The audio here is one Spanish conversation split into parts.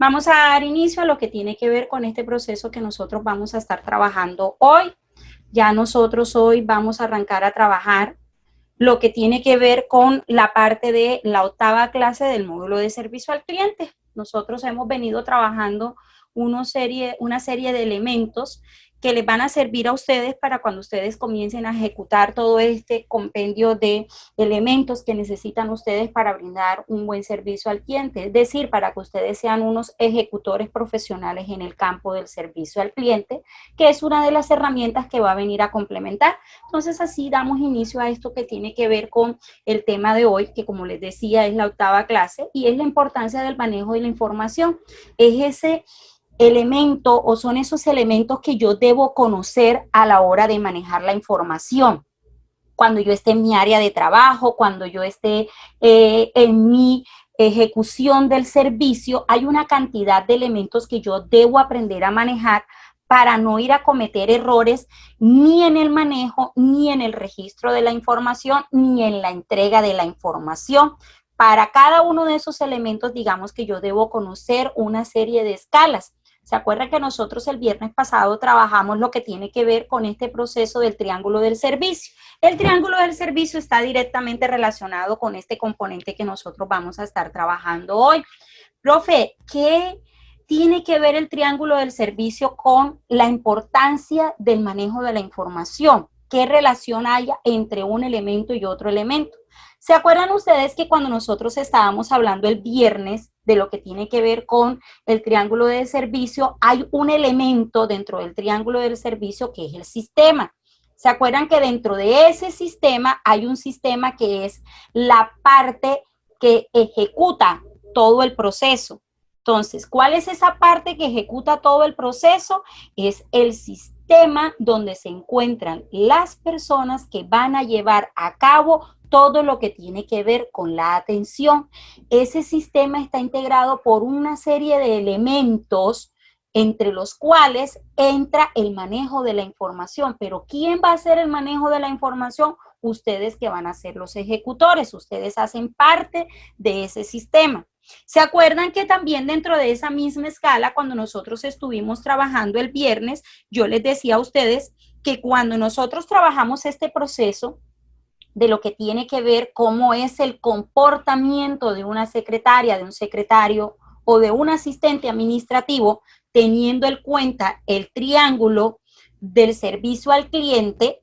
Vamos a dar inicio a lo que tiene que ver con este proceso que nosotros vamos a estar trabajando hoy. Ya nosotros hoy vamos a arrancar a trabajar lo que tiene que ver con la parte de la octava clase del módulo de servicio al cliente. Nosotros hemos venido trabajando una serie de elementos que les van a servir a ustedes para cuando ustedes comiencen a ejecutar todo este compendio de elementos que necesitan ustedes para brindar un buen servicio al cliente, es decir, para que ustedes sean unos ejecutores profesionales en el campo del servicio al cliente, que es una de las herramientas que va a venir a complementar. Entonces, así damos inicio a esto que tiene que ver con el tema de hoy, que como les decía, es la octava clase, y es la importancia del manejo de la información. Es ese elemento o son esos elementos que yo debo conocer a la hora de manejar la información. Cuando yo esté en mi área de trabajo, cuando yo esté en mi ejecución del servicio, hay una cantidad de elementos que yo debo aprender a manejar para no ir a cometer errores ni en el manejo, ni en el registro de la información, ni en la entrega de la información. Para cada uno de esos elementos, digamos que yo debo conocer una serie de escalas. ¿Se acuerdan que nosotros el viernes pasado trabajamos lo que tiene que ver con este proceso del triángulo del servicio? El triángulo del servicio está directamente relacionado con este componente que nosotros vamos a estar trabajando hoy. Profe, ¿qué tiene que ver el triángulo del servicio con la importancia del manejo de la información? ¿Qué relación hay entre un elemento y otro elemento? ¿Se acuerdan ustedes que cuando nosotros estábamos hablando el viernes de lo que tiene que ver con el triángulo de servicio, hay un elemento dentro del triángulo del servicio que es el sistema? ¿Se acuerdan que dentro de ese sistema hay un sistema que es la parte que ejecuta todo el proceso? Entonces, ¿cuál es esa parte que ejecuta todo el proceso? Es el sistema donde se encuentran las personas que van a llevar a cabo todo lo que tiene que ver con la atención. Ese sistema está integrado por una serie de elementos entre los cuales entra el manejo de la información. Pero ¿quién va a hacer el manejo de la información? Ustedes que van a ser los ejecutores, ustedes hacen parte de ese sistema. ¿Se acuerdan que también dentro de esa misma escala, cuando nosotros estuvimos trabajando el viernes, yo les decía a ustedes que cuando nosotros trabajamos este proceso de lo que tiene que ver cómo es el comportamiento de una secretaria, de un secretario o de un asistente administrativo, teniendo en cuenta el triángulo del servicio al cliente,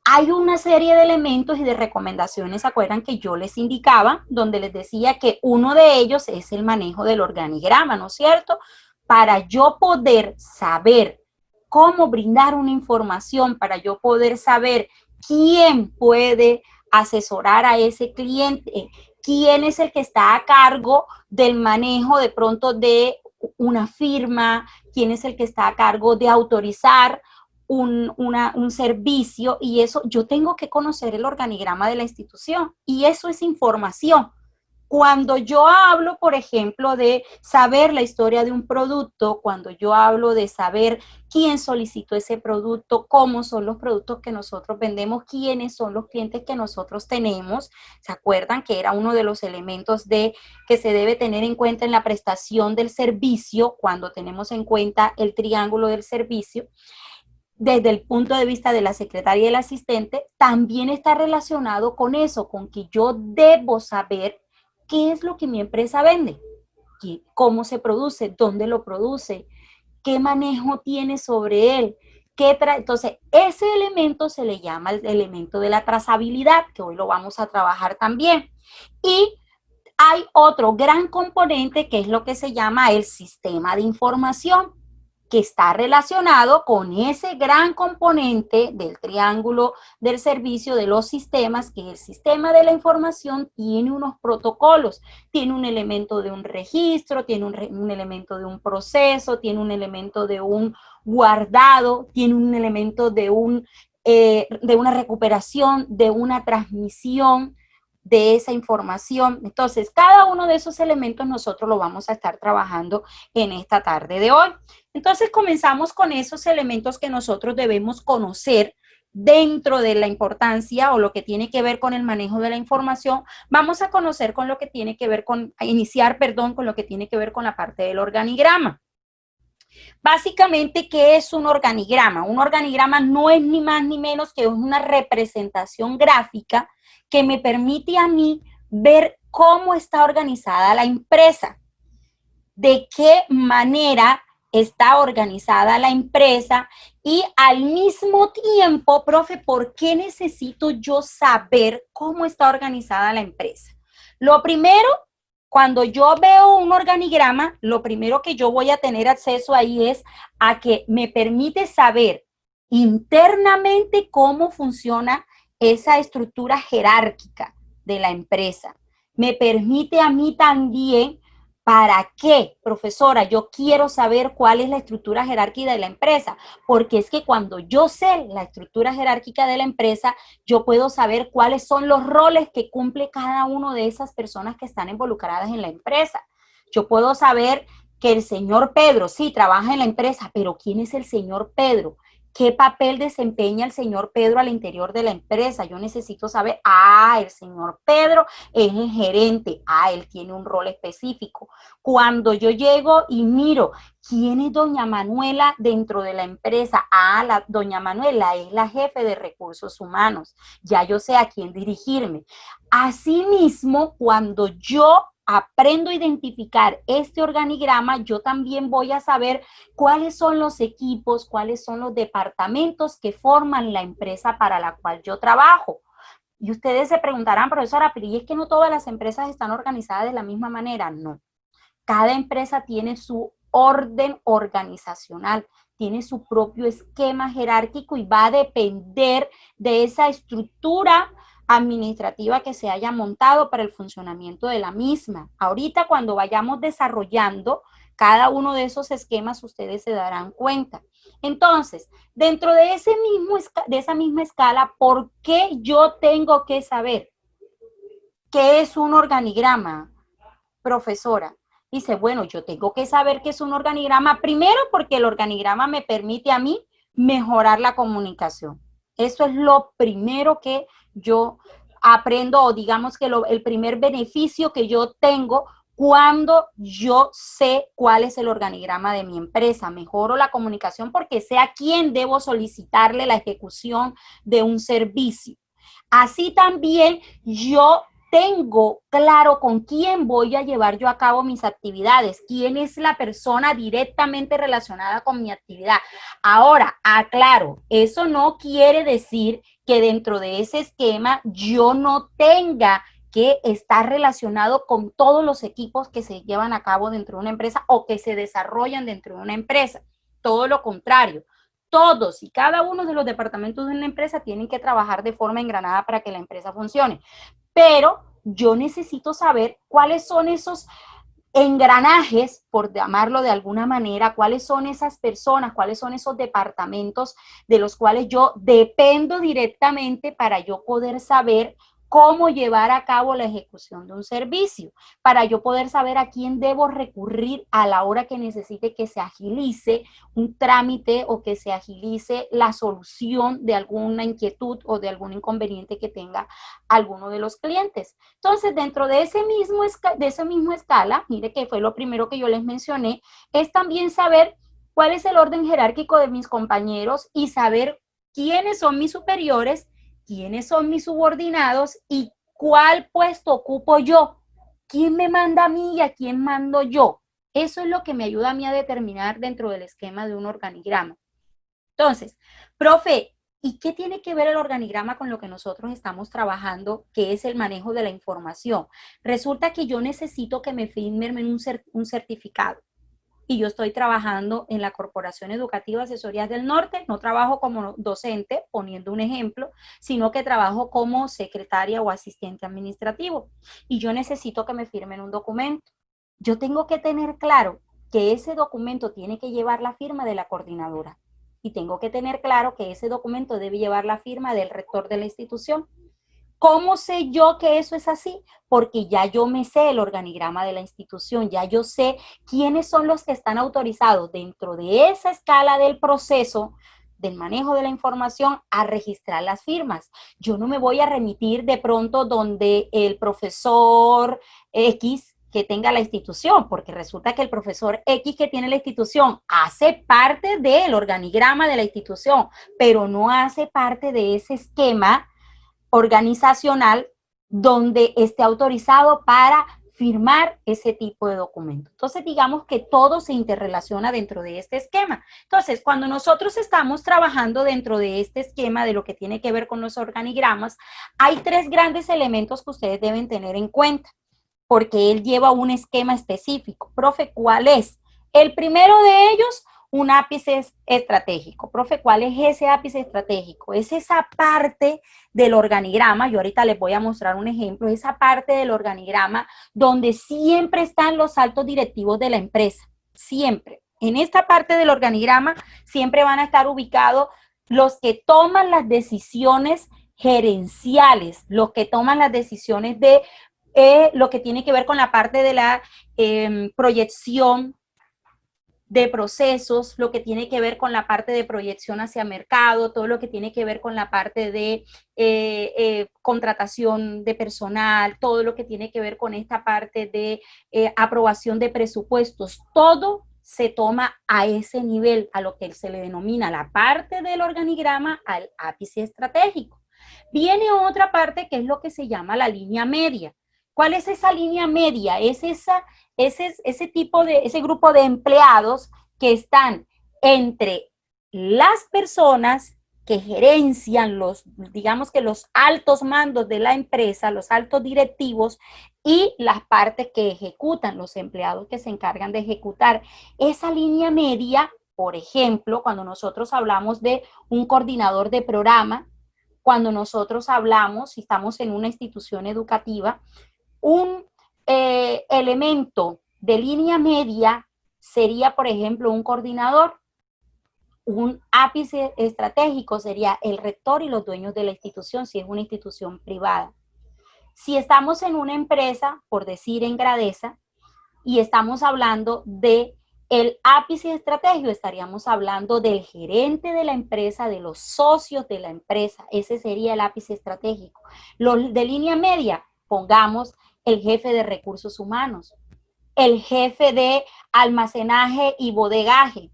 hay una serie de elementos y de recomendaciones, ¿se acuerdan que yo les indicaba? Donde les decía que uno de ellos es el manejo del organigrama, ¿no es cierto? Para yo poder saber cómo brindar una información, para yo poder saber quién puede asesorar a ese cliente, quién es el que está a cargo del manejo de pronto de una firma, quién es el que está a cargo de autorizar un servicio, y eso yo tengo que conocer el organigrama de la institución y eso es información. Cuando yo hablo, por ejemplo, de saber la historia de un producto, cuando yo hablo de saber quién solicitó ese producto, cómo son los productos que nosotros vendemos, quiénes son los clientes que nosotros tenemos, ¿se acuerdan que era uno de los elementos que se debe tener en cuenta en la prestación del servicio cuando tenemos en cuenta el triángulo del servicio? Desde el punto de vista de la secretaria y el asistente, también está relacionado con eso, con que yo debo saber qué es lo que mi empresa vende, cómo se produce, dónde lo produce, qué manejo tiene sobre él, entonces ese elemento se le llama el elemento de la trazabilidad, que hoy lo vamos a trabajar también. Y hay otro gran componente que es lo que se llama el sistema de información, que está relacionado con ese gran componente del triángulo del servicio de los sistemas, que el sistema de la información tiene unos protocolos, tiene un elemento de un registro, tiene un elemento de un proceso, tiene un elemento de un guardado, tiene un elemento de una recuperación, de una transmisión de esa información. Entonces, cada uno de esos elementos nosotros lo vamos a estar trabajando en esta tarde de hoy. Entonces, comenzamos con esos elementos que nosotros debemos conocer dentro de la importancia o lo que tiene que ver con el manejo de la información, vamos a conocer con lo que tiene que ver con, a iniciar, perdón, con lo que tiene que ver con la parte del organigrama. Básicamente, ¿qué es un organigrama? Un organigrama no es ni más ni menos que una representación gráfica que me permite a mí ver cómo está organizada la empresa, de qué manera está organizada la empresa y al mismo tiempo, profe, ¿por qué necesito yo saber cómo está organizada la empresa? Lo primero, cuando yo veo un organigrama, lo primero que yo voy a tener acceso ahí es a que me permite saber internamente cómo funciona esa estructura jerárquica de la empresa. Me permite a mí también. ¿Para qué, profesora? Yo quiero saber cuál es la estructura jerárquica de la empresa, porque es que cuando yo sé la estructura jerárquica de la empresa, yo puedo saber cuáles son los roles que cumple cada una de esas personas que están involucradas en la empresa. Yo puedo saber que el señor Pedro sí trabaja en la empresa, pero ¿quién es el señor Pedro? ¿Qué papel desempeña el señor Pedro al interior de la empresa? Yo necesito saber, el señor Pedro es el gerente, él tiene un rol específico. Cuando yo llego y miro quién es doña Manuela dentro de la empresa, doña Manuela es la jefe de recursos humanos, ya yo sé a quién dirigirme. Asimismo, cuando yo aprendo a identificar este organigrama, yo también voy a saber cuáles son los equipos, cuáles son los departamentos que forman la empresa para la cual yo trabajo. Y ustedes se preguntarán, profesora, pero ¿y es que no todas las empresas están organizadas de la misma manera? No. Cada empresa tiene su orden organizacional, tiene su propio esquema jerárquico y va a depender de esa estructura administrativa que se haya montado para el funcionamiento de la misma. Ahorita cuando vayamos desarrollando cada uno de esos esquemas, ustedes se darán cuenta. Entonces, dentro de esa misma escala, ¿por qué yo tengo que saber qué es un organigrama, profesora? Dice, bueno, yo tengo que saber qué es un organigrama primero porque el organigrama me permite a mí mejorar la comunicación. Eso es lo primero que yo aprendo, o digamos que el primer beneficio que yo tengo cuando yo sé cuál es el organigrama de mi empresa. Mejoro la comunicación porque sé a quién debo solicitarle la ejecución de un servicio. Así también yo tengo claro con quién voy a llevar yo a cabo mis actividades, quién es la persona directamente relacionada con mi actividad. Ahora, aclaro, eso no quiere decir que dentro de ese esquema yo no tenga que estar relacionado con todos los equipos que se llevan a cabo dentro de una empresa o que se desarrollan dentro de una empresa. Todo lo contrario. Todos y cada uno de los departamentos de una empresa tienen que trabajar de forma engranada para que la empresa funcione. Pero yo necesito saber cuáles son esos engranajes, por llamarlo de alguna manera, cuáles son esas personas, cuáles son esos departamentos de los cuales yo dependo directamente para yo poder saber cómo llevar a cabo la ejecución de un servicio, para yo poder saber a quién debo recurrir a la hora que necesite que se agilice un trámite o que se agilice la solución de alguna inquietud o de algún inconveniente que tenga alguno de los clientes. Entonces, dentro de esa misma escala, mire que fue lo primero que yo les mencioné, es también saber cuál es el orden jerárquico de mis compañeros y saber quiénes son mis superiores, quiénes son mis subordinados y cuál puesto ocupo yo, quién me manda a mí y a quién mando yo. Eso es lo que me ayuda a mí a determinar dentro del esquema de un organigrama. Entonces, profe, ¿y qué tiene que ver el organigrama con lo que nosotros estamos trabajando, que es el manejo de la información? Resulta que yo necesito que me firmen un certificado. Y yo estoy trabajando en la Corporación Educativa Asesorías del Norte, no trabajo como docente, poniendo un ejemplo, sino que trabajo como secretaria o asistente administrativo. Y yo necesito que me firmen un documento. Yo tengo que tener claro que ese documento tiene que llevar la firma de la coordinadora. Y tengo que tener claro que ese documento debe llevar la firma del rector de la institución. ¿Cómo sé yo que eso es así? Porque ya yo me sé el organigrama de la institución, ya yo sé quiénes son los que están autorizados dentro de esa escala del proceso del manejo de la información a registrar las firmas. Yo no me voy a remitir de pronto donde el profesor X que tenga la institución, porque resulta que el profesor X que tiene la institución hace parte del organigrama de la institución, pero no hace parte de ese esquema organizacional donde esté autorizado para firmar ese tipo de documento. Entonces, digamos que todo se interrelaciona dentro de este esquema. Entonces, cuando nosotros estamos trabajando dentro de este esquema de lo que tiene que ver con los organigramas, hay tres grandes elementos que ustedes deben tener en cuenta, porque él lleva un esquema específico. Profe, ¿cuál es? El primero de ellos, un ápice estratégico. Profe, ¿cuál es ese ápice estratégico? Es esa parte del organigrama, yo ahorita les voy a mostrar un ejemplo, esa parte del organigrama donde siempre están los altos directivos de la empresa, siempre. En esta parte del organigrama siempre van a estar ubicados los que toman las decisiones gerenciales, los que toman las decisiones de lo que tiene que ver con la parte de la proyección de procesos, lo que tiene que ver con la parte de proyección hacia mercado, todo lo que tiene que ver con la parte de contratación de personal, todo lo que tiene que ver con esta parte de aprobación de presupuestos, todo se toma a ese nivel, a lo que se le denomina la parte del organigrama al ápice estratégico. Viene otra parte que es lo que se llama la línea media. ¿Cuál es esa línea media? Es ese grupo de empleados que están entre las personas que gerencian digamos que los altos mandos de la empresa, los altos directivos, y las partes que ejecutan, los empleados que se encargan de ejecutar. Esa línea media, por ejemplo, cuando nosotros hablamos de un coordinador de programa, cuando nosotros hablamos, si estamos en una institución educativa, un elemento de línea media sería, por ejemplo, un coordinador. Un ápice estratégico sería el rector y los dueños de la institución, si es una institución privada. Si estamos en una empresa, por decir en Gradesa, y estamos hablando de el ápice estratégico, estaríamos hablando del gerente de la empresa, de los socios de la empresa. Ese sería el ápice estratégico. Los de línea media, pongamos el jefe de recursos humanos, el jefe de almacenaje y bodegaje,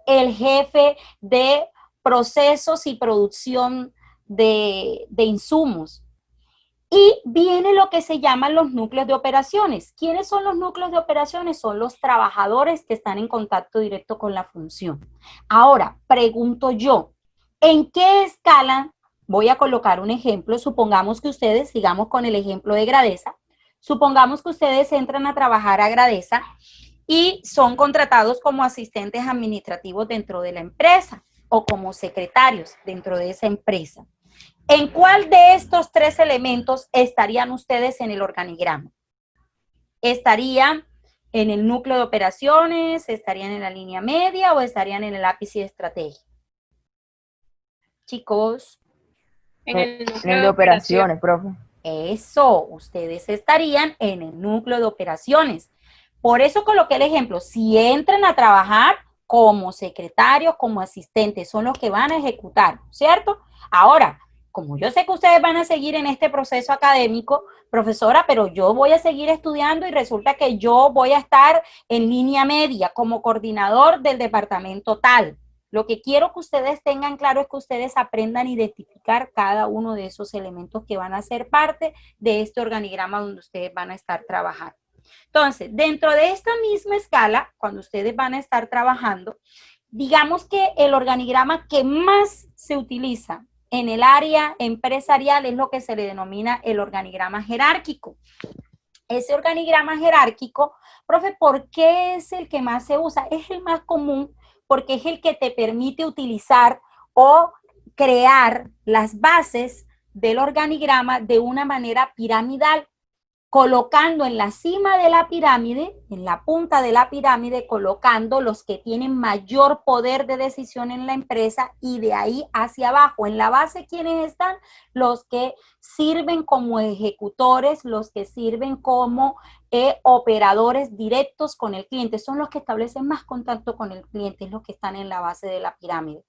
el jefe de procesos y producción de insumos. Y viene lo que se llaman los núcleos de operaciones. ¿Quiénes son los núcleos de operaciones? Son los trabajadores que están en contacto directo con la función. Ahora, pregunto yo, ¿en qué escala? Voy a colocar un ejemplo. Supongamos que ustedes, sigamos con el ejemplo de Gradesa, supongamos que ustedes entran a trabajar a Gradesa y son contratados como asistentes administrativos dentro de la empresa o como secretarios dentro de esa empresa. ¿En cuál de estos tres elementos estarían ustedes en el organigrama? ¿Estarían en el núcleo de operaciones, estarían en la línea media o estarían en el ápice estratégico? Chicos. En el núcleo de operaciones, profe. Eso, ustedes estarían en el núcleo de operaciones. Por eso coloqué el ejemplo, si entran a trabajar como secretarios, como asistentes, son los que van a ejecutar, ¿cierto? Ahora, como yo sé que ustedes van a seguir en este proceso académico, profesora, pero yo voy a seguir estudiando y resulta que yo voy a estar en línea media como coordinador del departamento tal. Lo que quiero que ustedes tengan claro es que ustedes aprendan a identificar cada uno de esos elementos que van a ser parte de este organigrama donde ustedes van a estar trabajando. Entonces, dentro de esta misma escala, cuando ustedes van a estar trabajando, digamos que el organigrama que más se utiliza en el área empresarial es lo que se le denomina el organigrama jerárquico. Ese organigrama jerárquico, profe, ¿por qué es el que más se usa? Es el más común porque es el que te permite utilizar o crear las bases del organigrama de una manera piramidal, colocando en la cima de la pirámide, en la punta de la pirámide, colocando los que tienen mayor poder de decisión en la empresa y de ahí hacia abajo. En la base, ¿quiénes están? Los que sirven como ejecutores, los que sirven como operadores directos con el cliente. Son los que establecen más contacto con el cliente, es los que están en la base de la pirámide.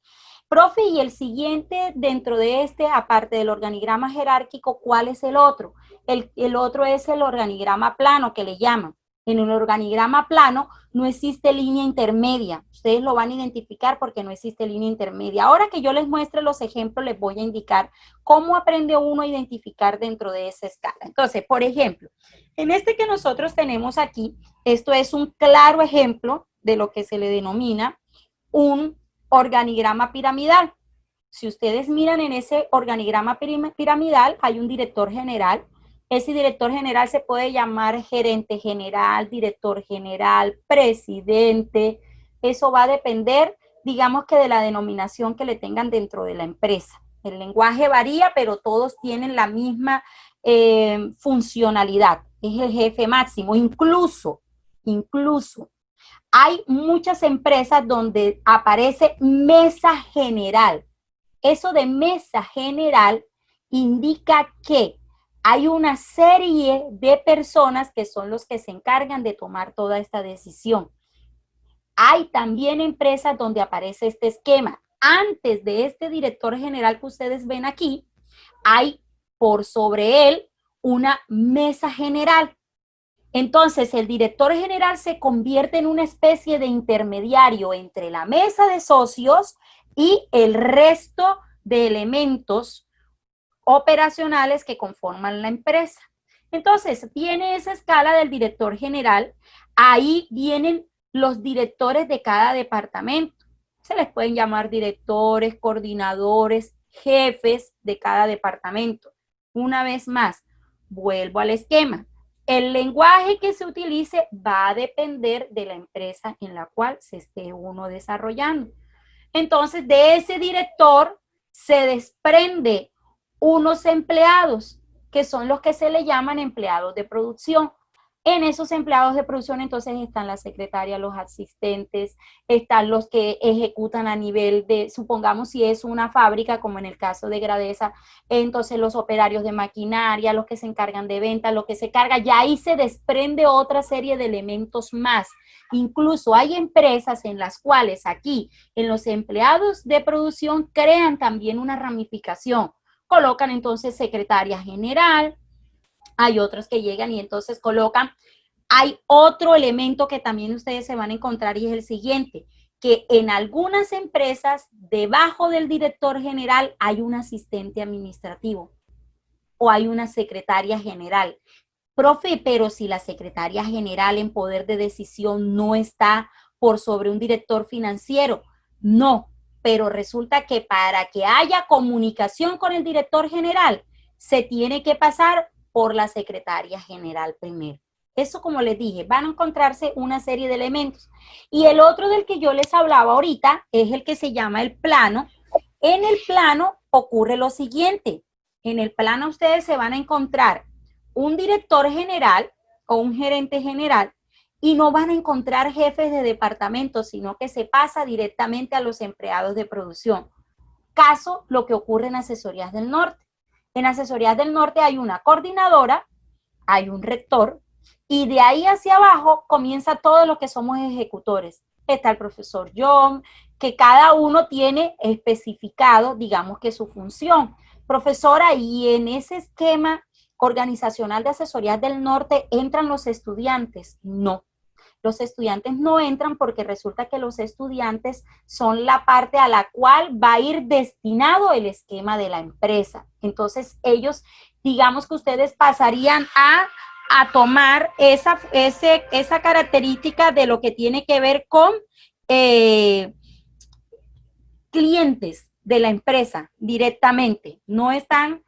Profe, y el siguiente dentro de este, aparte del organigrama jerárquico, ¿cuál es el otro? El otro es el organigrama plano, que le llaman. En un organigrama plano no existe línea intermedia. Ustedes lo van a identificar porque no existe línea intermedia. Ahora que yo les muestre los ejemplos, les voy a indicar cómo aprende uno a identificar dentro de esa escala. Entonces, por ejemplo, en este que nosotros tenemos aquí, esto es un claro ejemplo de lo que se le denomina un organigrama piramidal. Si ustedes miran en ese organigrama piramidal, hay un director general. Ese director general se puede llamar gerente general, director general, presidente. Eso va a depender, digamos que de la denominación que le tengan dentro de la empresa. El lenguaje varía, pero todos tienen la misma funcionalidad. Es el jefe máximo. Incluso, hay muchas empresas donde aparece mesa general. Eso de mesa general indica que hay una serie de personas que son los que se encargan de tomar toda esta decisión. Hay también empresas donde aparece este esquema. Antes de este director general que ustedes ven aquí, hay por sobre él una mesa general. Entonces, el director general se convierte en una especie de intermediario entre la mesa de socios y el resto de elementos operacionales que conforman la empresa. Entonces, tiene esa escala del director general. Ahí vienen los directores de cada departamento. Se les pueden llamar directores, coordinadores, jefes de cada departamento. Una vez más, vuelvo al esquema. El lenguaje que se utilice va a depender de la empresa en la cual se esté uno desarrollando. Entonces, de ese director se desprende unos empleados, que son los que se le llaman empleados de producción. En esos empleados de producción, entonces, están las secretarias, los asistentes, están los que ejecutan a nivel de, supongamos si es una fábrica, como en el caso de Gradesa, entonces los operarios de maquinaria, los que se encargan de venta, lo que se carga, ya ahí se desprende otra serie de elementos más. Incluso hay empresas en las cuales aquí, en los empleados de producción, crean también una ramificación. Colocan entonces secretaria general, hay otros que llegan y entonces colocan. Hay otro elemento que también ustedes se van a encontrar y es el siguiente, que en algunas empresas, debajo del director general, hay un asistente administrativo o hay una secretaria general. Profe, pero si la secretaria general en poder de decisión no está por sobre un director financiero, no, pero resulta que para que haya comunicación con el director general, se tiene que pasar por la secretaria general primero. Eso, como les dije, van a encontrarse una serie de elementos. Y el otro del que yo les hablaba ahorita es el que se llama el plano. En el plano ocurre lo siguiente. En el plano ustedes se van a encontrar un director general o un gerente general y no van a encontrar jefes de departamento, sino que se pasa directamente a los empleados de producción. Caso lo que ocurre en Asesorías del Norte. En Asesorías del Norte hay una coordinadora, hay un rector, y de ahí hacia abajo comienza todo lo que somos ejecutores. Está el profesor John, que cada uno tiene especificado, digamos que su función. Profesora, y en ese esquema organizacional de Asesorías del Norte, ¿entran los estudiantes? No. Los estudiantes no entran porque resulta que los estudiantes son la parte a la cual va a ir destinado el esquema de la empresa. Entonces, ellos, digamos que ustedes pasarían a tomar esa característica de lo que tiene que ver con clientes de la empresa directamente. No están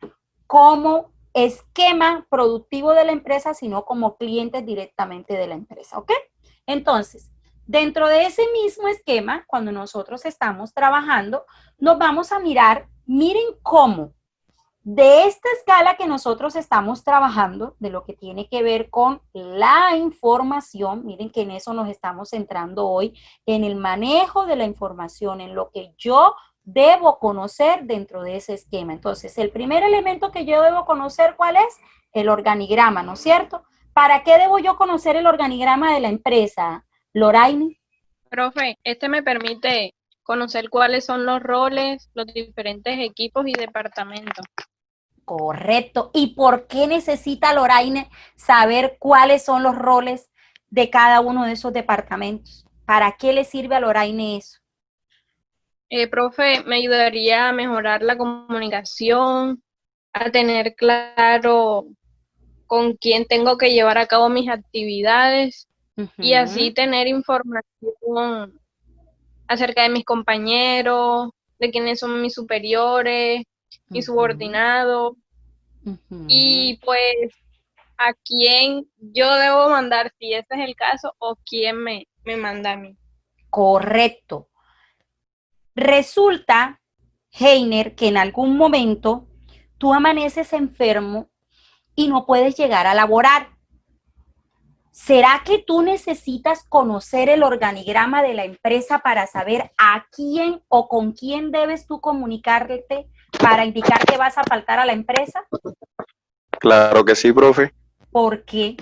como esquema productivo de la empresa, sino como clientes directamente de la empresa, ¿ok? Entonces, dentro de ese mismo esquema, cuando nosotros estamos trabajando, nos vamos a mirar, miren cómo de esta escala que nosotros estamos trabajando, de lo que tiene que ver con la información, miren que en eso nos estamos centrando hoy, en el manejo de la información, en lo que yo debo conocer dentro de ese esquema. Entonces, el primer elemento que yo debo conocer, ¿cuál es? El organigrama, ¿no es cierto? ¿Para qué debo yo conocer el organigrama de la empresa, Loraine? Profe, este me permite conocer cuáles son los roles, los diferentes equipos y departamentos. Correcto. ¿Y por qué necesita Loraine saber cuáles son los roles de cada uno de esos departamentos? ¿Para qué le sirve a Loraine eso? Profe, me ayudaría a mejorar la comunicación, a tener claro con quién tengo que llevar a cabo mis actividades y así tener información acerca de mis compañeros, de quiénes son mis superiores, mis subordinados y pues a quién yo debo mandar, si ese es el caso, o quién me manda a mí. Correcto. Resulta, Heiner, que en algún momento tú amaneces enfermo y no puedes llegar a laborar. ¿Será que tú necesitas conocer el organigrama de la empresa para saber a quién o con quién debes tú comunicarte para indicar que vas a faltar a la empresa? Claro que sí, profe. ¿Por qué?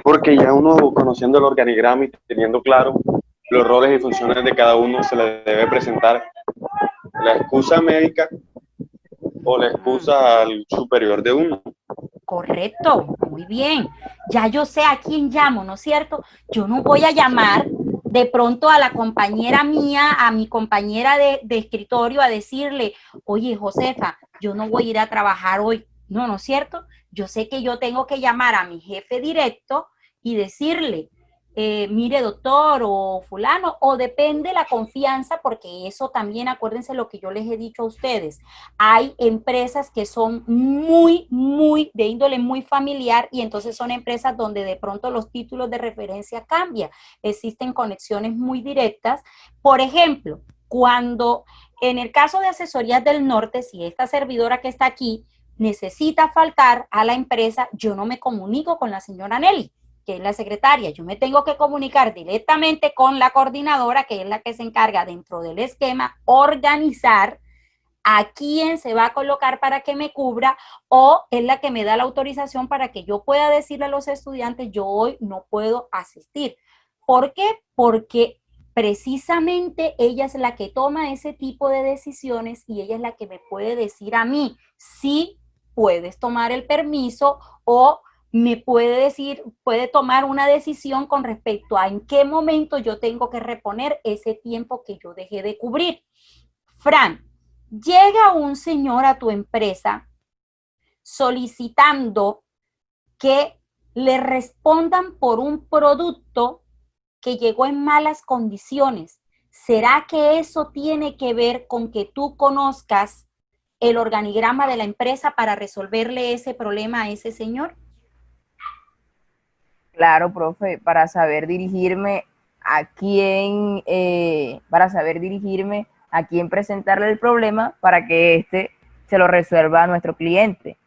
Porque ya uno conociendo el organigrama y teniendo claro los roles y funciones de cada uno, se le debe presentar la excusa médica o la excusa al superior de uno. Correcto, muy bien. Ya yo sé a quién llamo, ¿no es cierto? Yo no voy a llamar de pronto a la compañera mía, a mi compañera de escritorio a decirle, oye, Josefa, yo no voy a ir a trabajar hoy. No, ¿no es cierto? Yo sé que yo tengo que llamar a mi jefe directo y decirle, mire doctor o fulano, o depende la confianza, porque eso también, acuérdense lo que yo les he dicho a ustedes, hay empresas que son muy de índole muy familiar y entonces son empresas donde de pronto los títulos de referencia cambian, existen conexiones muy directas. Por ejemplo, cuando en el caso de Asesorías del Norte, si esta servidora que está aquí necesita faltar a la empresa, yo no me comunico con la señora Nelly, que es la secretaria, yo me tengo que comunicar directamente con la coordinadora, que es la que se encarga dentro del esquema organizar a quién se va a colocar para que me cubra, o es la que me da la autorización para que yo pueda decirle a los estudiantes, yo hoy no puedo asistir. ¿Por qué? Porque precisamente ella es la que toma ese tipo de decisiones y ella es la que me puede decir a mí si puedes tomar el permiso o me puede decir, puede tomar una decisión con respecto a en qué momento yo tengo que reponer ese tiempo que yo dejé de cubrir. Fran, llega un señor a tu empresa solicitando que le respondan por un producto que llegó en malas condiciones. ¿Será que eso tiene que ver con que tú conozcas el organigrama de la empresa para resolverle ese problema a ese señor? Claro, profe, para saber dirigirme a quién, presentarle el problema para que éste se lo resuelva a nuestro cliente.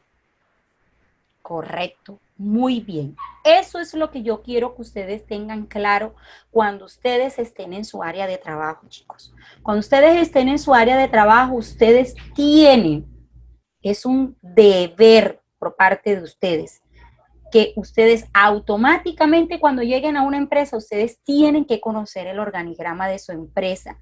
Correcto, muy bien. Eso es lo que yo quiero que ustedes tengan claro cuando ustedes estén en su área de trabajo, chicos. Cuando ustedes estén en su área de trabajo, ustedes tienen, es un deber por parte de ustedes, que ustedes automáticamente cuando lleguen a una empresa, ustedes tienen que conocer el organigrama de su empresa.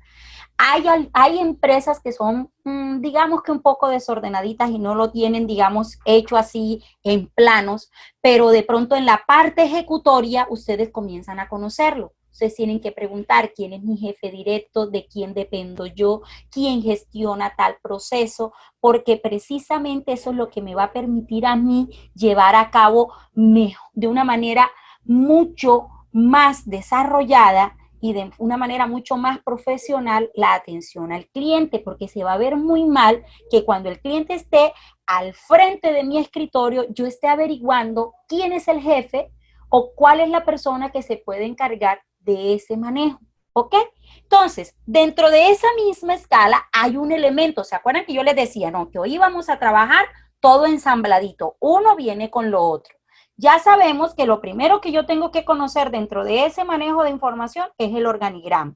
Hay empresas que son, digamos que un poco desordenaditas y no lo tienen, digamos, hecho así en planos, pero de pronto en la parte ejecutoria ustedes comienzan a conocerlo. Ustedes tienen que preguntar quién es mi jefe directo, de quién dependo yo, quién gestiona tal proceso, porque precisamente eso es lo que me va a permitir a mí llevar a cabo de una manera mucho más desarrollada y de una manera mucho más profesional la atención al cliente, porque se va a ver muy mal que cuando el cliente esté al frente de mi escritorio, yo esté averiguando quién es el jefe o cuál es la persona que se puede encargar de ese manejo. ¿Ok? Entonces, dentro de esa misma escala hay un elemento. ¿Se acuerdan que yo les decía, no, que hoy íbamos a trabajar todo ensambladito? Uno viene con lo otro. Ya sabemos que lo primero que yo tengo que conocer dentro de ese manejo de información es el organigrama.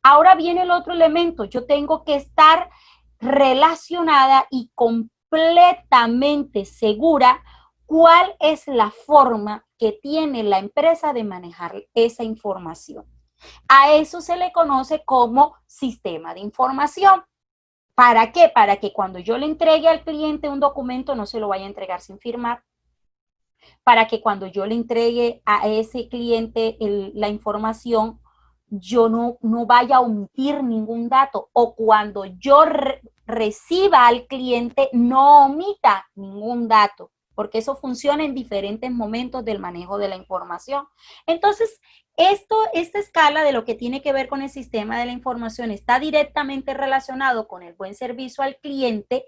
Ahora viene el otro elemento. Yo tengo que estar relacionada y completamente segura ¿cuál es la forma que tiene la empresa de manejar esa información? A eso se le conoce como sistema de información. ¿Para qué? Para que cuando yo le entregue al cliente un documento no se lo vaya a entregar sin firmar. Para que cuando yo le entregue a ese cliente la información, yo no vaya a omitir ningún dato, o cuando yo reciba al cliente no omita ningún dato, porque eso funciona en diferentes momentos del manejo de la información. Entonces, esta escala de lo que tiene que ver con el sistema de la información está directamente relacionado con el buen servicio al cliente,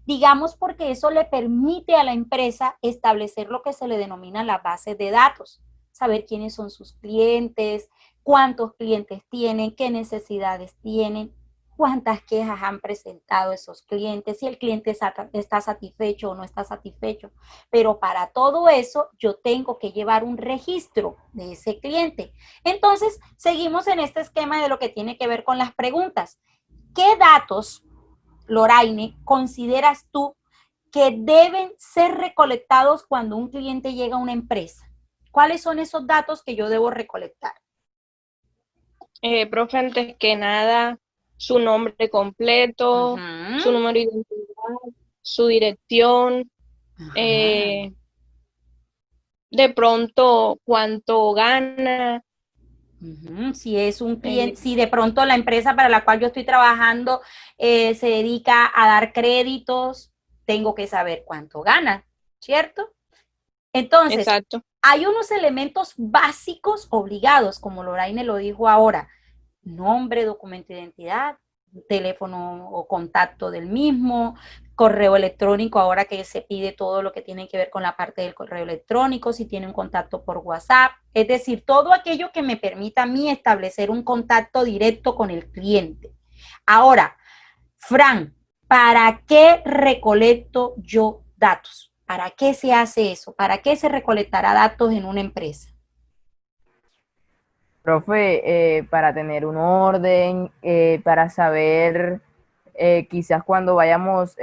digamos, porque eso le permite a la empresa establecer lo que se le denomina la base de datos, saber quiénes son sus clientes, cuántos clientes tienen, qué necesidades tienen, cuántas quejas han presentado esos clientes, si el cliente está satisfecho o no está satisfecho. Pero para todo eso yo tengo que llevar un registro de ese cliente. Entonces, seguimos en este esquema de lo que tiene que ver con las preguntas. ¿Qué datos, Loraine, consideras tú que deben ser recolectados cuando un cliente llega a una empresa? ¿Cuáles son esos datos que yo debo recolectar? Profe, antes que nada, su nombre completo, su número de identidad, su dirección, de pronto cuánto gana. Si es un cliente, si de pronto la empresa para la cual yo estoy trabajando se dedica a dar créditos, tengo que saber cuánto gana, ¿cierto? Entonces, exacto. Hay unos elementos básicos obligados, como Loraine lo dijo ahora: nombre, documento de identidad, teléfono o contacto del mismo, correo electrónico, ahora que se pide todo lo que tiene que ver con la parte del correo electrónico, si tiene un contacto por WhatsApp, es decir, todo aquello que me permita a mí establecer un contacto directo con el cliente. Ahora, Fran, ¿para qué recolecto yo datos? ¿Para qué se hace eso? ¿Para qué se recolectará datos en una empresa? Profe, para tener un orden, para saber quizás cuando vayamos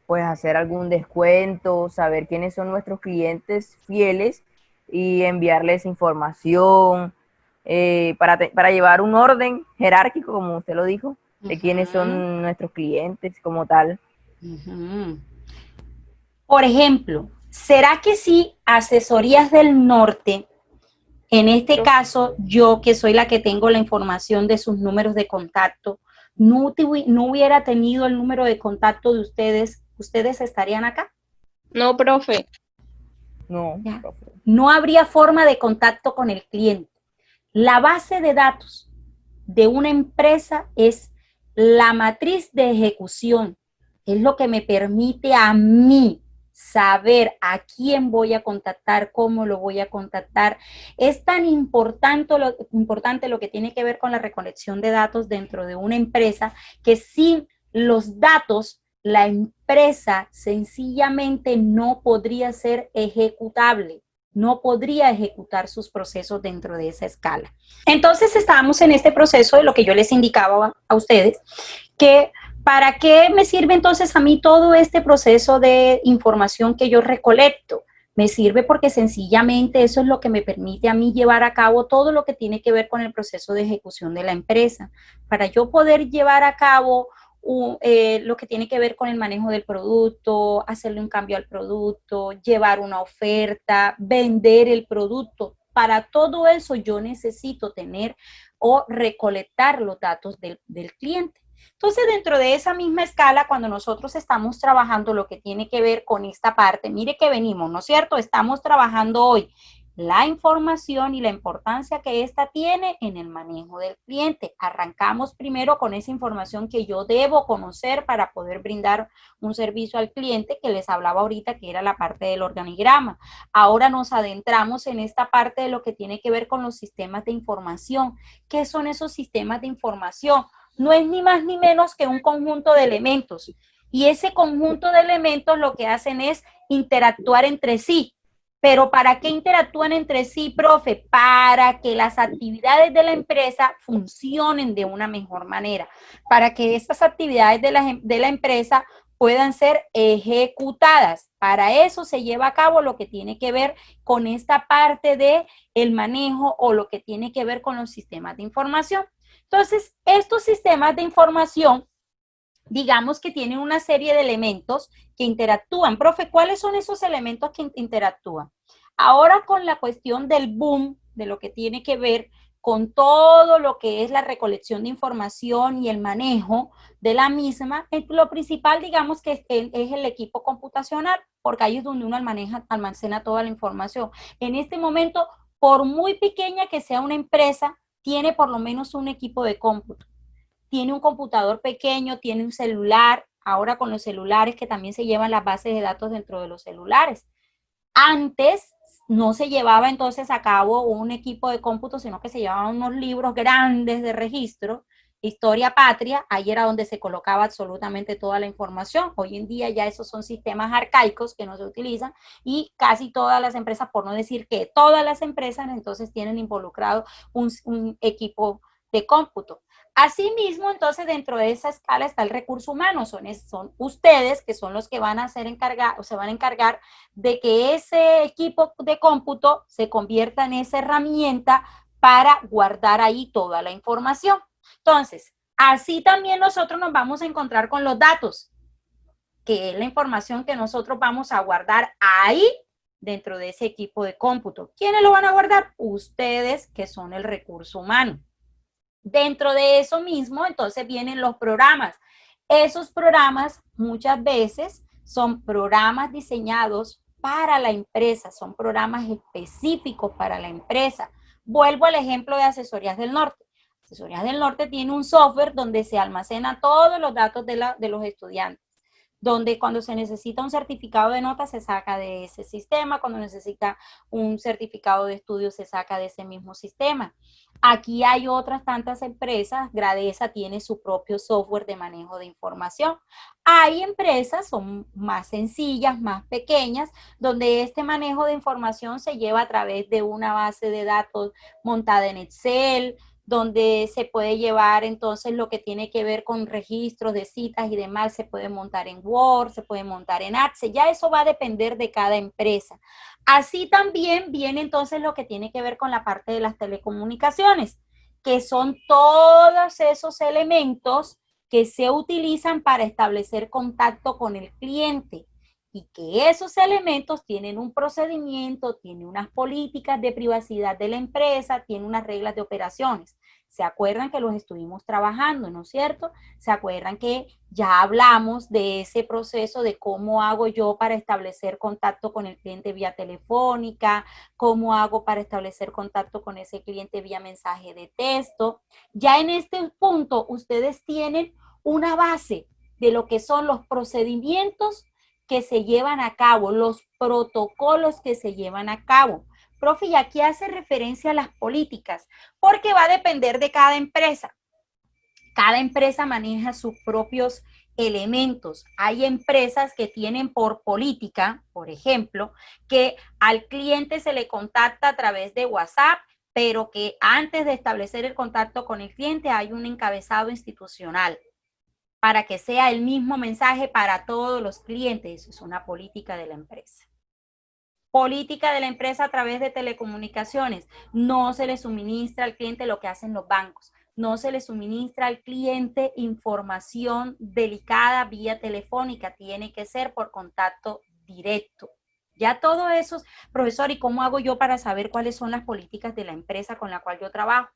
pues hacer algún descuento, saber quiénes son nuestros clientes fieles y enviarles información, para llevar un orden jerárquico, como usted lo dijo, de quiénes son nuestros clientes como tal. Por ejemplo, ¿será que si Asesorías del Norte, en este caso yo que soy la que tengo la información de sus números de contacto, no hubiera tenido el número de contacto de ustedes, ¿ustedes estarían acá? No, profe. No, profe. No habría forma de contacto con el cliente. La base de datos de una empresa es la matriz de ejecución. Es lo que me permite a mí saber a quién voy a contactar, cómo lo voy a contactar. Es tan importante lo que tiene que ver con la recolección de datos dentro de una empresa, que sin los datos la empresa sencillamente no podría ser ejecutable, no podría ejecutar sus procesos dentro de esa escala. Entonces estábamos en este proceso de lo que yo les indicaba a ustedes, que ¿para qué me sirve entonces a mí todo este proceso de información que yo recolecto? Me sirve porque sencillamente eso es lo que me permite a mí llevar a cabo todo lo que tiene que ver con el proceso de ejecución de la empresa. Para yo poder llevar a cabo lo que tiene que ver con el manejo del producto, hacerle un cambio al producto, llevar una oferta, vender el producto. Para todo eso yo necesito tener o recolectar los datos del cliente. Entonces, dentro de esa misma escala, cuando nosotros estamos trabajando lo que tiene que ver con esta parte, mire que venimos, ¿no es cierto? Estamos trabajando hoy la información y la importancia que ésta tiene en el manejo del cliente. Arrancamos primero con esa información que yo debo conocer para poder brindar un servicio al cliente, que les hablaba ahorita, que era la parte del organigrama. Ahora nos adentramos en esta parte de lo que tiene que ver con los sistemas de información. ¿Qué son esos sistemas de información? No es ni más ni menos que un conjunto de elementos. Y ese conjunto de elementos lo que hacen es interactuar entre sí. Pero ¿para qué interactúan entre sí, profe? Para que las actividades de la empresa funcionen de una mejor manera. Para que estas actividades de la empresa puedan ser ejecutadas. Para eso se lleva a cabo lo que tiene que ver con esta parte de el manejo o lo que tiene que ver con los sistemas de información. Entonces, estos sistemas de información, digamos que tienen una serie de elementos que interactúan. Profe, ¿cuáles son esos elementos que interactúan? Ahora con la cuestión del boom, de lo que tiene que ver con todo lo que es la recolección de información y el manejo de la misma, lo principal, digamos, que es el equipo computacional, porque ahí es donde uno almacena toda la información. En este momento, por muy pequeña que sea una empresa, tiene por lo menos un equipo de cómputo. Tiene un computador pequeño, tiene un celular, ahora con los celulares que también se llevan las bases de datos dentro de los celulares. Antes no se llevaba entonces a cabo un equipo de cómputo, sino que se llevaban unos libros grandes de registro, historia patria, ahí era donde se colocaba absolutamente toda la información. Hoy en día ya esos son sistemas arcaicos que no se utilizan y casi todas las empresas, por no decir que todas las empresas, entonces tienen involucrado un equipo de cómputo. Asimismo, entonces, dentro de esa escala está el recurso humano, son ustedes que son los que van a ser encargados, o se van a encargar de que ese equipo de cómputo se convierta en esa herramienta para guardar ahí toda la información. Entonces, así también nosotros nos vamos a encontrar con los datos, que es la información que nosotros vamos a guardar ahí dentro de ese equipo de cómputo. ¿Quiénes lo van a guardar? Ustedes, que son el recurso humano. Dentro de eso mismo, entonces vienen los programas. Esos programas muchas veces son programas diseñados para la empresa, son programas específicos para la empresa. Vuelvo al ejemplo de Asesorías del Norte. Asesorías del Norte tiene un software donde se almacenan todos los datos de los estudiantes, donde cuando se necesita un certificado de nota se saca de ese sistema, cuando necesita un certificado de estudio se saca de ese mismo sistema. Aquí hay otras tantas empresas, Gradesa tiene su propio software de manejo de información. Hay empresas, son más sencillas, más pequeñas, donde este manejo de información se lleva a través de una base de datos montada en Excel, donde se puede llevar entonces lo que tiene que ver con registros de citas y demás, se puede montar en Word, se puede montar en Access, ya eso va a depender de cada empresa. Así también viene entonces lo que tiene que ver con la parte de las telecomunicaciones, que son todos esos elementos que se utilizan para establecer contacto con el cliente y que esos elementos tienen un procedimiento, tienen unas políticas de privacidad de la empresa, tienen unas reglas de operaciones. ¿Se acuerdan que los estuvimos trabajando, no es cierto? ¿Se acuerdan que ya hablamos de ese proceso de cómo hago yo para establecer contacto con el cliente vía telefónica, cómo hago para establecer contacto con ese cliente vía mensaje de texto? Ya en este punto ustedes tienen una base de lo que son los procedimientos que se llevan a cabo, los protocolos que se llevan a cabo. Profe, y aquí hace referencia a las políticas, porque va a depender de cada empresa. Cada empresa maneja sus propios elementos. Hay empresas que tienen por política, por ejemplo, que al cliente se le contacta a través de WhatsApp, pero que antes de establecer el contacto con el cliente hay un encabezado institucional para que sea el mismo mensaje para todos los clientes. Eso es una política de la empresa. Política de la empresa a través de telecomunicaciones. No se le suministra al cliente lo que hacen los bancos. No se le suministra al cliente información delicada vía telefónica. Tiene que ser por contacto directo. Ya todo eso, profesor, ¿y cómo hago yo para saber cuáles son las políticas de la empresa con la cual yo trabajo?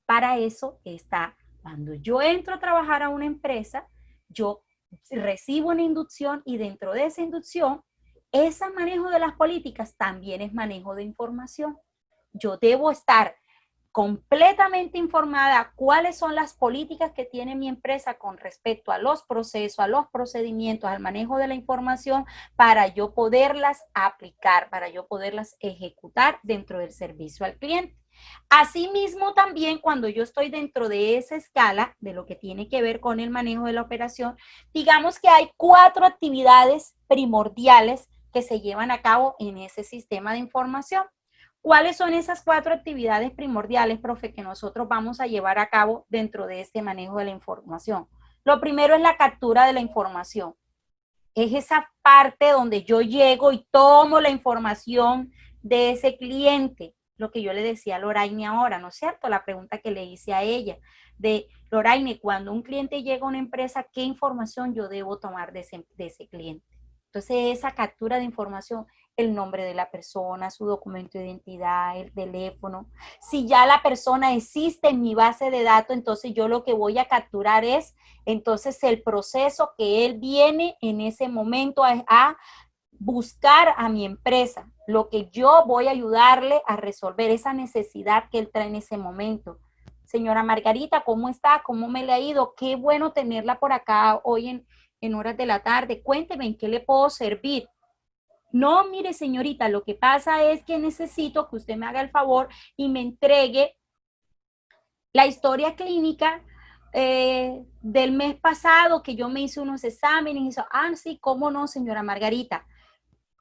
Para eso está, cuando yo entro a trabajar a una empresa, yo recibo una inducción y dentro de esa inducción, ese manejo de las políticas también es manejo de información. Yo debo estar completamente informada cuáles son las políticas que tiene mi empresa con respecto a los procesos, a los procedimientos, al manejo de la información para yo poderlas aplicar, para yo poderlas ejecutar dentro del servicio al cliente. Asimismo, también cuando yo estoy dentro de esa escala de lo que tiene que ver con el manejo de la operación, digamos que hay 4 actividades primordiales que se llevan a cabo en ese sistema de información. ¿Cuáles son esas 4 actividades primordiales, profe, que nosotros vamos a llevar a cabo dentro de este manejo de la información? Lo primero es la captura de la información. Es esa parte donde yo llego y tomo la información de ese cliente, lo que yo le decía a Loraine ahora, ¿no es cierto? La pregunta que le hice a ella, de Loraine, cuando un cliente llega a una empresa, ¿qué información yo debo tomar de ese cliente? Entonces, esa captura de información, el nombre de la persona, su documento de identidad, el teléfono. Si ya la persona existe en mi base de datos, entonces yo lo que voy a capturar es entonces el proceso que él viene en ese momento a buscar a mi empresa, lo que yo voy a ayudarle a resolver esa necesidad que él trae en ese momento. Señora Margarita, ¿cómo está? ¿Cómo me le ha ido? Qué bueno tenerla por acá hoy en horas de la tarde. Cuénteme en qué le puedo servir. No, mire, señorita, lo que pasa es que necesito que usted me haga el favor y me entregue la historia clínica del mes pasado, que yo me hice unos exámenes y eso. Ah, sí, cómo no, señora Margarita.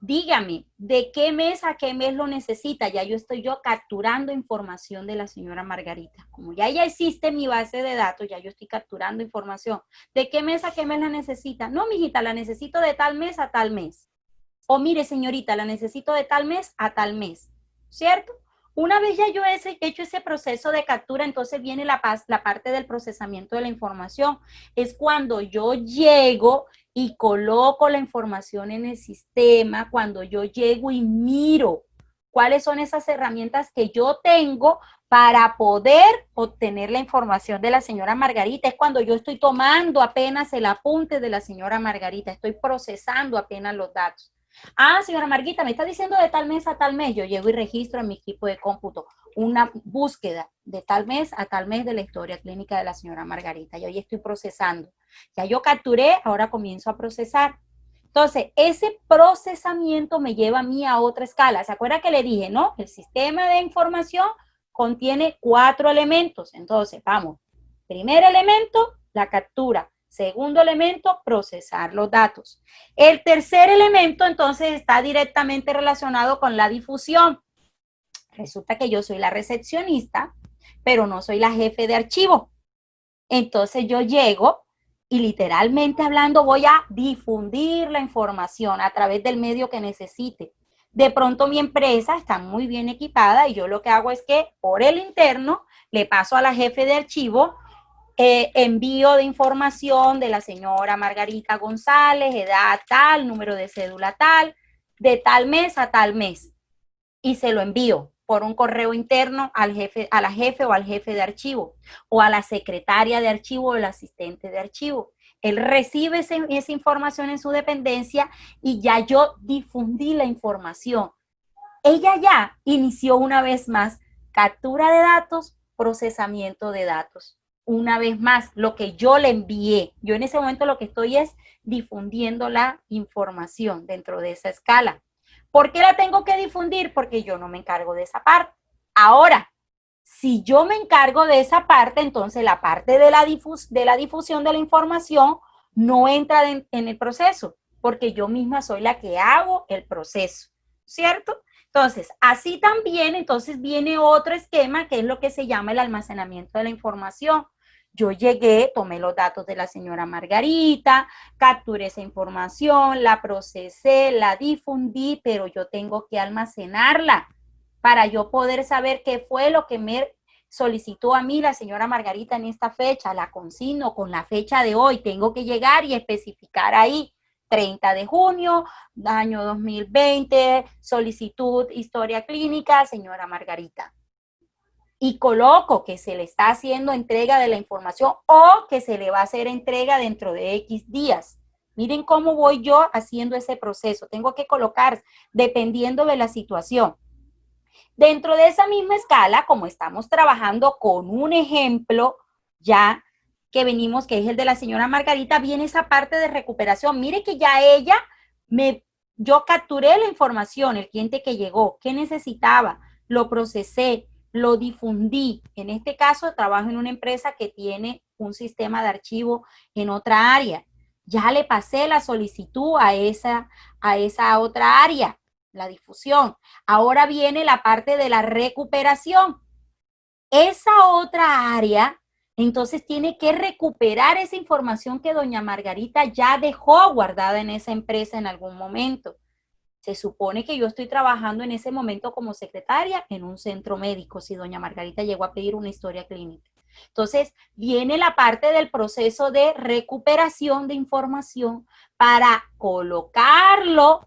Dígame, ¿de qué mes a qué mes lo necesita? Ya yo estoy capturando información de la señora Margarita. Como ya existe en mi base de datos, ya yo estoy capturando información. ¿De qué mes a qué mes la necesita? No, mijita, la necesito de tal mes a tal mes. O mire, señorita, la necesito de tal mes a tal mes, ¿cierto? Una vez ya yo he hecho ese proceso de captura, entonces viene la parte del procesamiento de la información. Es cuando yo llego y coloco la información en el sistema, cuando yo llego y miro cuáles son esas herramientas que yo tengo para poder obtener la información de la señora Margarita. Es cuando yo estoy tomando apenas el apunte de la señora Margarita, estoy procesando apenas los datos. Ah, señora Margarita, me está diciendo de tal mes a tal mes. Yo llego y registro en mi equipo de cómputo una búsqueda de tal mes a tal mes de la historia clínica de la señora Margarita. Yo ya estoy procesando. Ya yo capturé, ahora comienzo a procesar. Entonces, ese procesamiento me lleva a mí a otra escala. ¿Se acuerda que le dije, no? El sistema de información contiene 4 elementos. Entonces, vamos. Primer elemento, la captura. Segundo elemento, procesar los datos. El tercer elemento, entonces, está directamente relacionado con la difusión. Resulta que yo soy la recepcionista, pero no soy la jefe de archivo. Entonces, yo llego y literalmente hablando voy a difundir la información a través del medio que necesite. De pronto mi empresa está muy bien equipada y yo lo que hago es que por el interno le paso a la jefe de archivo envío de información de la señora Margarita González, edad tal, número de cédula tal, de tal mes a tal mes. Y se lo envío por un correo interno al jefe, a la jefe o al jefe de archivo, o a la secretaria de archivo o el asistente de archivo. Él recibe esa información en su dependencia y ya yo difundí la información. Ella ya inició una vez más captura de datos, procesamiento de datos. Una vez más, lo que yo le envié. Yo en ese momento lo que estoy es difundiendo la información dentro de esa escala. ¿Por qué la tengo que difundir? Porque yo no me encargo de esa parte. Ahora, si yo me encargo de esa parte, entonces la parte de la difusión de la información no entra en el proceso, porque yo misma soy la que hago el proceso, ¿cierto? Entonces, así también, entonces viene otro esquema que es lo que se llama el almacenamiento de la información. Yo llegué, tomé los datos de la señora Margarita, capturé esa información, la procesé, la difundí, pero yo tengo que almacenarla para yo poder saber qué fue lo que me solicitó a mí la señora Margarita en esta fecha, la consigno con la fecha de hoy, tengo que llegar y especificar ahí 30 de junio, año 2020, solicitud, historia clínica, señora Margarita. Y coloco que se le está haciendo entrega de la información o que se le va a hacer entrega dentro de X días. Miren cómo voy yo haciendo ese proceso. Tengo que colocar dependiendo de la situación. Dentro de esa misma escala, como estamos trabajando con un ejemplo ya que venimos, que es el de la señora Margarita, viene esa parte de recuperación. Mire que ya ella, yo capturé la información, el cliente que llegó, qué necesitaba, lo procesé, lo difundí. En este caso, trabajo en una empresa que tiene un sistema de archivo en otra área. Ya le pasé la solicitud a esa otra área, la difusión. Ahora viene la parte de la recuperación. Esa otra área, Entonces tiene que recuperar esa información que doña Margarita ya dejó guardada en esa empresa en algún momento. Se supone que yo estoy trabajando en ese momento como secretaria en un centro médico, si doña Margarita llegó a pedir una historia clínica. Entonces, viene la parte del proceso de recuperación de información para colocarlo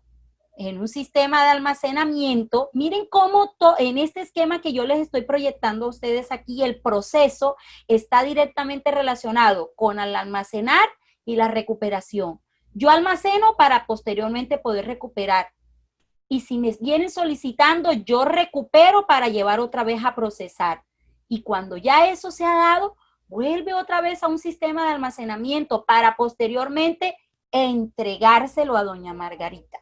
en un sistema de almacenamiento. Miren cómo en este esquema que yo les estoy proyectando a ustedes aquí, el proceso está directamente relacionado con el almacenar y la recuperación. Yo almaceno para posteriormente poder recuperar. Y si me vienen solicitando, yo recupero para llevar otra vez a procesar. Y cuando ya eso se ha dado, vuelve otra vez a un sistema de almacenamiento para posteriormente entregárselo a doña Margarita.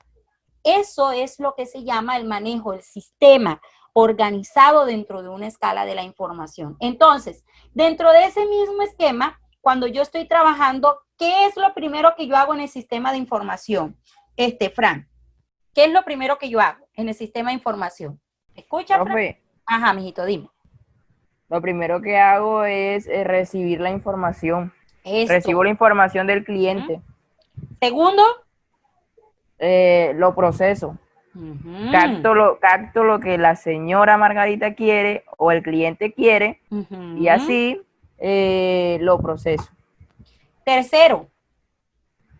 Eso es lo que se llama el manejo, el sistema organizado dentro de una escala de la información. Entonces, dentro de ese mismo esquema, cuando yo estoy trabajando, ¿qué es lo primero que yo hago en el sistema de información? Fran, ¿qué es lo primero que yo hago en el sistema de información? ¿Escucha, Fran? Profe, Ajá, mijito, dime. lo primero que hago es recibir la información. Esto. Recibo la información del cliente. Segundo. Lo proceso. Capto lo que la señora Margarita quiere o el cliente quiere y así lo proceso. Tercero.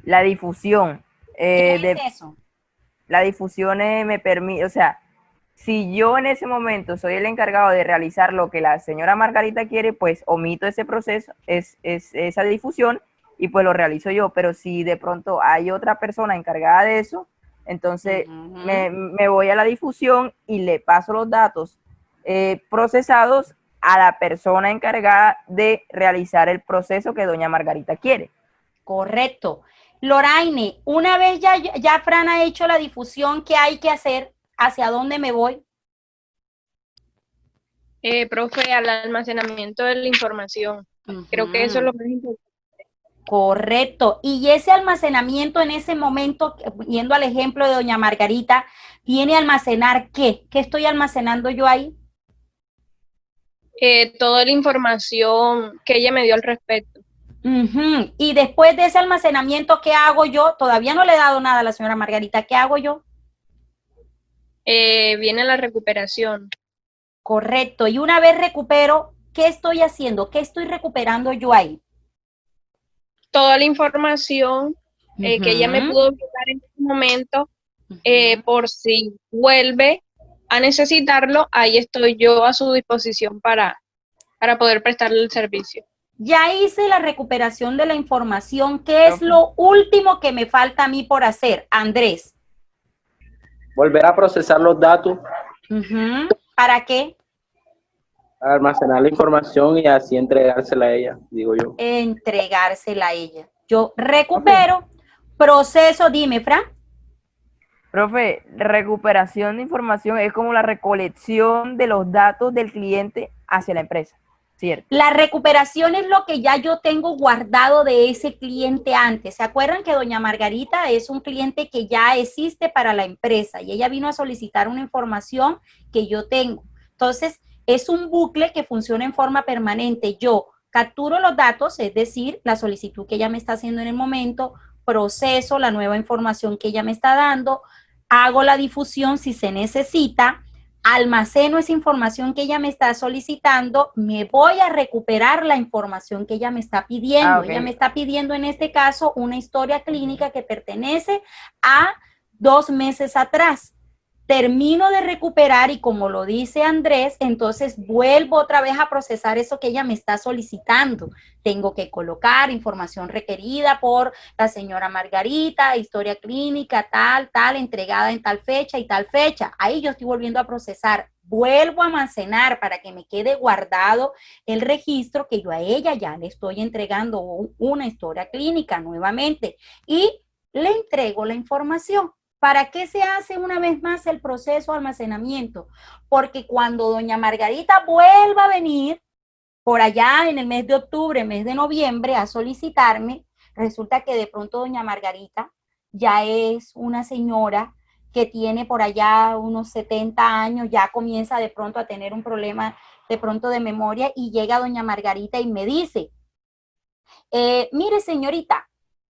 La difusión. ¿Qué es eso? La difusión me permite, o sea, si yo en ese momento soy el encargado de realizar lo que la señora Margarita quiere, pues omito ese proceso, esa difusión y pues lo realizo yo. Pero si de pronto hay otra persona encargada de eso, entonces me voy a la difusión y le paso los datos procesados a la persona encargada de realizar el proceso que doña Margarita quiere. Correcto. Loraine, una vez ya Fran ha hecho la difusión, ¿qué hay que hacer? ¿Hacia dónde me voy? Profe, al almacenamiento de la información. Creo que eso es lo más importante. Correcto. Y ese almacenamiento en ese momento, yendo al ejemplo de doña Margarita, ¿viene a almacenar qué? ¿Qué estoy almacenando yo ahí? Toda la información que ella me dio al respecto. Y después de ese almacenamiento, ¿qué hago yo? Todavía no le he dado nada a la señora Margarita. ¿Qué hago yo? Viene la recuperación. Correcto. Y una vez recupero, ¿qué estoy haciendo? ¿Qué estoy recuperando yo ahí? Toda la información que ella me pudo brindar en ese momento, por si vuelve a necesitarlo, ahí estoy yo a su disposición para poder prestarle el servicio. Ya hice la recuperación de la información. ¿Qué es lo último que me falta a mí por hacer, Andrés? Volver a procesar los datos. ¿Para qué? Almacenar la información y así entregársela a ella, digo yo. Entregársela a ella. Yo recupero, proceso, dime, Fran. Profe, recuperación de información es como la recolección de los datos del cliente hacia la empresa, ¿cierto? La recuperación es lo que ya yo tengo guardado de ese cliente antes. ¿Se acuerdan que doña Margarita es un cliente que ya existe para la empresa y ella vino a solicitar una información que yo tengo? Entonces, es un bucle que funciona en forma permanente. Yo capturo los datos, es decir, la solicitud que ella me está haciendo en el momento, proceso la nueva información que ella me está dando, hago la difusión si se necesita, almaceno esa información que ella me está solicitando, me voy a recuperar la información que ella me está pidiendo. Ella me está pidiendo en este caso una historia clínica que pertenece a 2 meses atrás. Termino de recuperar y como lo dice Andrés, entonces vuelvo otra vez a procesar eso que ella me está solicitando. Tengo que colocar información requerida por la señora Margarita, historia clínica, tal, entregada en tal fecha y tal fecha. Ahí yo estoy volviendo a procesar. Vuelvo a almacenar para que me quede guardado el registro que yo a ella ya le estoy entregando una historia clínica nuevamente y le entrego la información. ¿Para qué se hace una vez más el proceso de almacenamiento? Porque cuando doña Margarita vuelva a venir por allá en el mes de octubre, mes de noviembre, a solicitarme, resulta que de pronto doña Margarita ya es una señora que tiene por allá unos 70 años, ya comienza de pronto a tener un problema de pronto de memoria, y llega doña Margarita y me dice, mire señorita,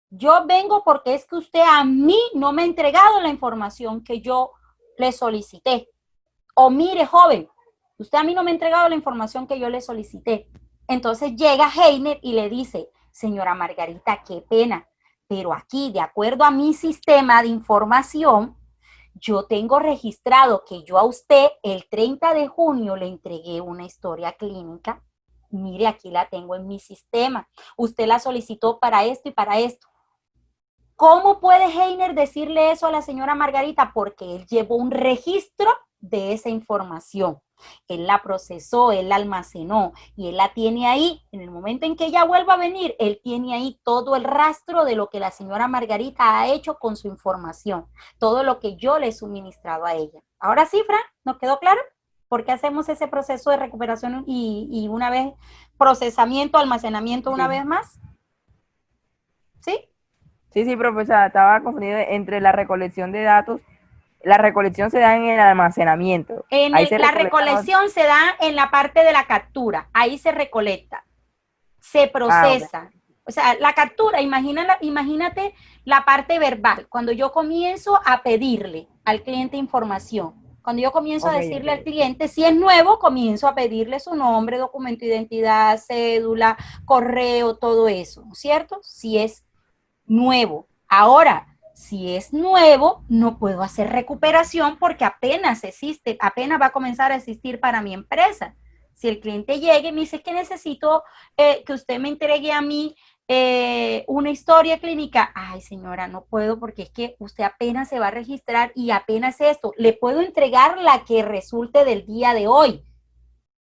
yo vengo porque es que usted a mí no me ha entregado la información que yo le solicité. O mire, joven, usted a mí no me ha entregado la información que yo le solicité. Entonces llega Heiner y le dice, señora Margarita, qué pena, pero aquí, de acuerdo a mi sistema de información, yo tengo registrado que yo a usted el 30 de junio le entregué una historia clínica. Mire, aquí la tengo en mi sistema. Usted la solicitó para esto y para esto. ¿Cómo puede Heiner decirle eso a la señora Margarita? Porque él llevó un registro de esa información. Él la procesó, él la almacenó y él la tiene ahí. En el momento en que ella vuelva a venir, él tiene ahí todo el rastro de lo que la señora Margarita ha hecho con su información, todo lo que yo le he suministrado a ella. Ahora sí, Fran, ¿nos quedó claro? ¿Por qué hacemos ese proceso de recuperación y una vez procesamiento, almacenamiento una vez más? ¿Sí? Sí, profesora, estaba confundido entre la recolección de datos. La recolección se da en el almacenamiento. La recolección se da en la parte de la captura. Ahí se recolecta, se procesa. Okay. O sea, la captura, imagínate la parte verbal. Cuando yo comienzo a pedirle al cliente información, cuando yo comienzo a decirle al cliente, si es nuevo, comienzo a pedirle su nombre, documento de identidad, cédula, correo, todo eso, ¿no es cierto? Si es nuevo. Ahora, si es nuevo, no puedo hacer recuperación porque apenas existe, apenas va a comenzar a existir para mi empresa. Si el cliente llega y me dice que necesito que usted me entregue a mí una historia clínica, ay señora, no puedo porque es que usted apenas se va a registrar y apenas esto, le puedo entregar la que resulte del día de hoy,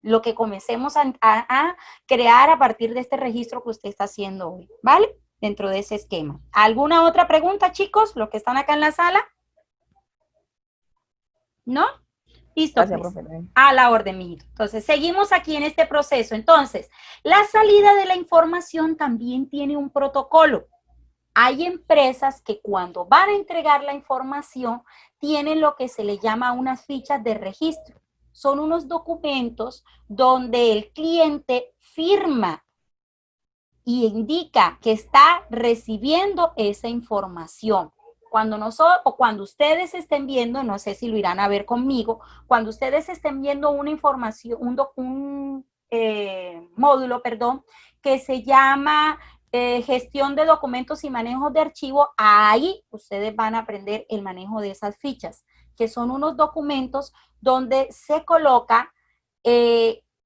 lo que comencemos a crear a partir de este registro que usted está haciendo hoy, ¿vale? Dentro de ese esquema. ¿Alguna otra pregunta, chicos? Los que están acá en la sala. ¿No? Listo. Gracias, pues. profe. A la orden, mijito. Entonces, seguimos aquí en este proceso. Entonces, la salida de la información también tiene un protocolo. Hay empresas que cuando van a entregar la información tienen lo que se le llama unas fichas de registro. Son unos documentos donde el cliente firma y indica que está recibiendo esa información. Cuando nosotros, o cuando ustedes estén viendo, no sé si lo irán a ver conmigo, cuando ustedes estén viendo una información, un módulo, perdón, que se llama gestión de documentos y manejo de archivo, ahí ustedes van a aprender el manejo de esas fichas, que son unos documentos donde se coloca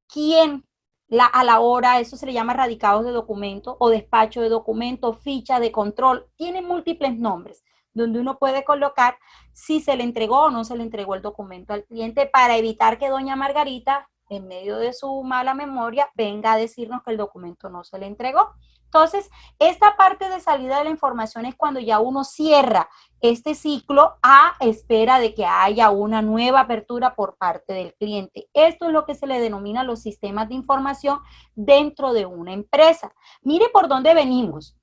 quién a la hora, eso se le llama radicados de documento o despacho de documento, ficha de control, tiene múltiples nombres, donde uno puede colocar si se le entregó o no se le entregó el documento al cliente para evitar que doña Margarita, en medio de su mala memoria, venga a decirnos que el documento no se le entregó. Entonces, esta parte de salida de la información es cuando ya uno cierra este ciclo a espera de que haya una nueva apertura por parte del cliente. Esto es lo que se le denomina los sistemas de información dentro de una empresa. Mire por dónde venimos.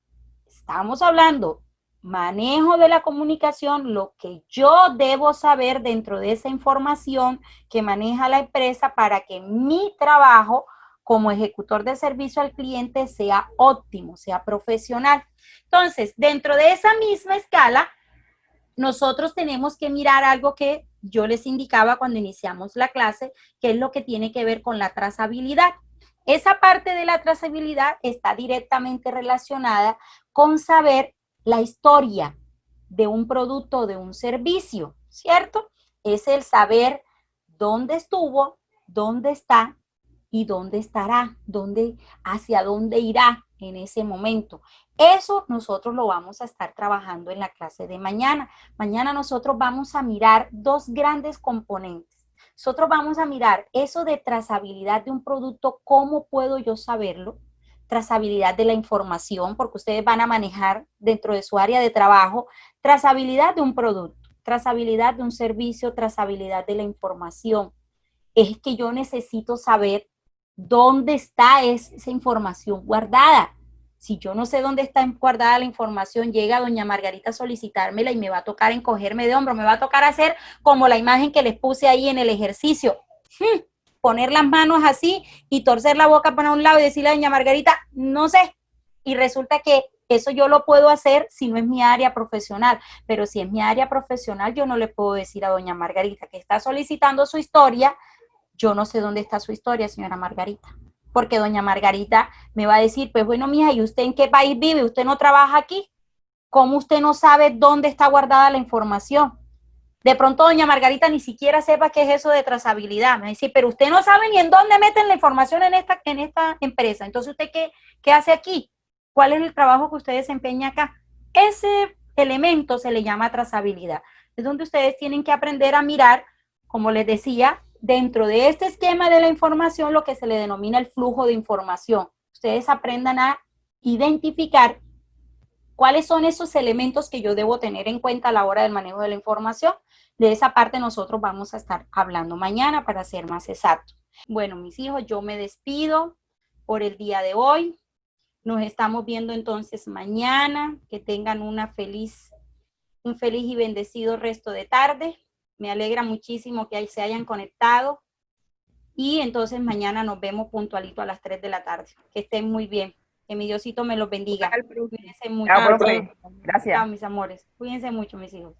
Estamos hablando manejo de la comunicación, lo que yo debo saber dentro de esa información que maneja la empresa para que mi trabajo como ejecutor de servicio al cliente sea óptimo, sea profesional. Entonces, dentro de esa misma escala, nosotros tenemos que mirar algo que yo les indicaba cuando iniciamos la clase, que es lo que tiene que ver con la trazabilidad. Esa parte de la trazabilidad está directamente relacionada con saber la historia de un producto o de un servicio, ¿cierto? Es el saber dónde estuvo, dónde está y dónde estará, hacia dónde irá en ese momento. Eso nosotros lo vamos a estar trabajando en la clase de mañana. Mañana nosotros vamos a mirar dos grandes componentes. Nosotros vamos a mirar eso de trazabilidad de un producto, ¿cómo puedo yo saberlo? Trazabilidad de la información, porque ustedes van a manejar dentro de su área de trabajo trazabilidad de un producto, trazabilidad de un servicio, trazabilidad de la información. Es que yo necesito saber dónde está esa información guardada. Si yo no sé dónde está guardada la información, llega doña Margarita a solicitármela y me va a tocar encogerme de hombro, me va a tocar hacer como la imagen que les puse ahí en el ejercicio. poner las manos así y torcer la boca para un lado y decirle a doña Margarita, no sé. Y resulta que eso yo lo puedo hacer si no es mi área profesional, pero si es mi área profesional, yo no le puedo decir a doña Margarita que está solicitando su historia, yo no sé dónde está su historia, señora Margarita, porque doña Margarita me va a decir, pues bueno, mija, ¿y usted en qué país vive? ¿Usted no trabaja aquí? ¿Cómo usted no sabe dónde está guardada la información? De pronto doña Margarita ni siquiera sepa qué es eso de trazabilidad. Me dice, pero usted no sabe ni en dónde meten la información en esta empresa. Entonces, ¿usted qué hace aquí? ¿Cuál es el trabajo que usted desempeña acá? Ese elemento se le llama trazabilidad. Es donde ustedes tienen que aprender a mirar, como les decía, dentro de este esquema de la información, lo que se le denomina el flujo de información. Ustedes aprendan a identificar cuáles son esos elementos que yo debo tener en cuenta a la hora del manejo de la información. De esa parte nosotros vamos a estar hablando mañana para ser más exactos. Bueno, mis hijos, yo me despido por el día de hoy. Nos estamos viendo entonces mañana. Que tengan un feliz y bendecido resto de tarde. Me alegra muchísimo que se hayan conectado. Y entonces mañana nos vemos puntualito a las 3 de la tarde. Que estén muy bien. Que mi Diosito me los bendiga. Cuídense mucho. Chao, profe. Gracias. Chao, mis amores. Cuídense mucho, mis hijos.